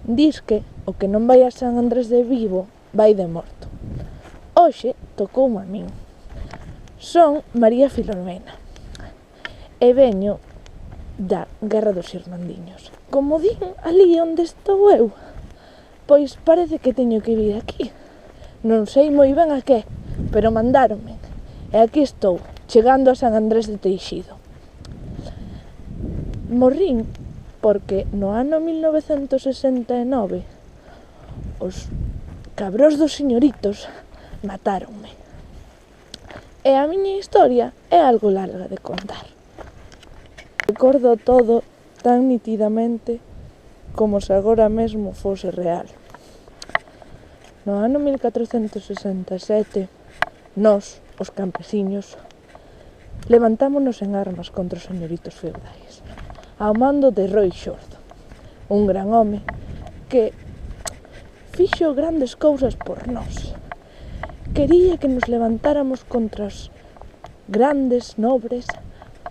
Dis que o que non vai a San Andrés de Vivo vai de morto. Hoxe tocoume a min. Son María Filomena e veño da Guerra dos Irmandiños. Como din ali onde estou eu, pois parece que teño que vir aquí. Non sei moi ben a que, pero mandáronme. E aquí estou, chegando a San Andrés de Teixido. Morrín porque no ano 1969 os cabros dos señoritos matáronme. E a miña historia é algo larga de contar. Recordo todo tan nitidamente como se agora mesmo fose real. No ano 1467, nós, os campesiños, levantámonos en armas contra os señoritos feudais, ao mando de Roi Xordo, un gran home que fixo grandes cousas por nós. Quería que nos levantáramos contra os grandes nobres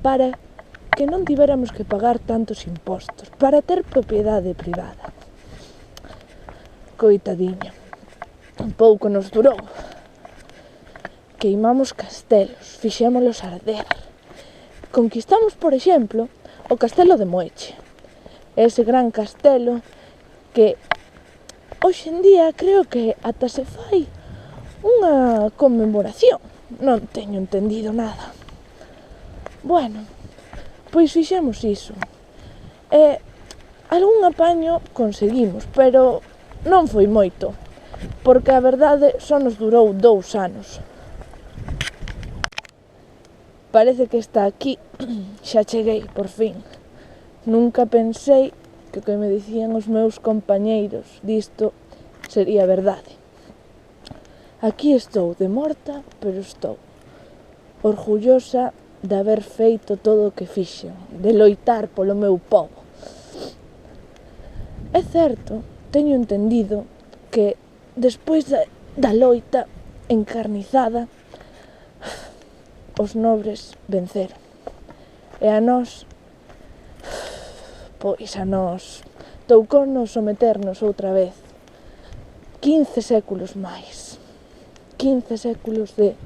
para que non tivéramos que pagar tantos impostos, para ter propiedade privada. Coitadiño, un pouco nos durou. Queimamos castelos, fixémolos arder. Conquistamos, por exemplo, o castelo de Moeche. Ese gran castelo que hoxe en día creo que ata se fai unha conmemoración. Non teño entendido nada. Bueno, pois fixemos iso. E algún apaño conseguimos, pero non foi moito, porque a verdade só nos durou 2 anos. Parece que está aquí, xa cheguei, por fin. Nunca pensei que o que me dicían os meus compañeiros disto sería verdade. Aquí estou, de morta, pero estou orgullosa de haber feito todo o que fixen, de loitar polo meu pobo. É certo, teño entendido que despois da loita encarnizada, os nobres venceron. E a nós, toucounos someternos outra vez 15 séculos máis. 15 séculos de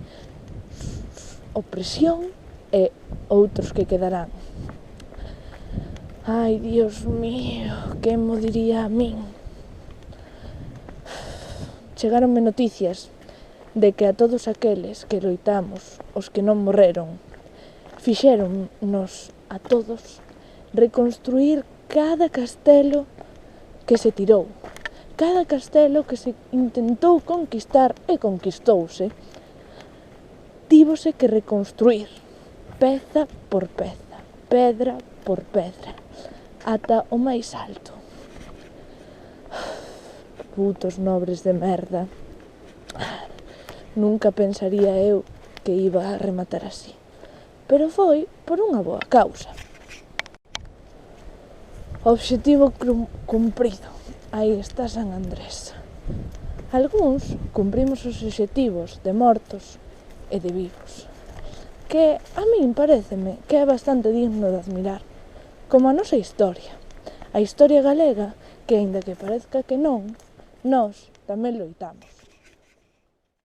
opresión e outros que quedarán. Ai, Dios mío, que mo diría a min? Chegáronme noticias de que a todos aqueles que loitamos, os que non morreron, fixéronnos a todos reconstruir cada castelo que se tirou, cada castelo que se intentou conquistar e conquistouse, tívose que reconstruir, peza por peza, pedra por pedra, ata o máis alto. Putos nobres de merda. Nunca pensaría eu que iba a rematar así, pero foi por unha boa causa. Obxectivo cumprido. Aí está San Andrés. Algúns cumprimos os obxectivos de mortos e de vivos, que a min paréceme que é bastante digno de admirar, como a nosa historia, a historia galega, que aínda que parezca que non, nós tamén loitamos.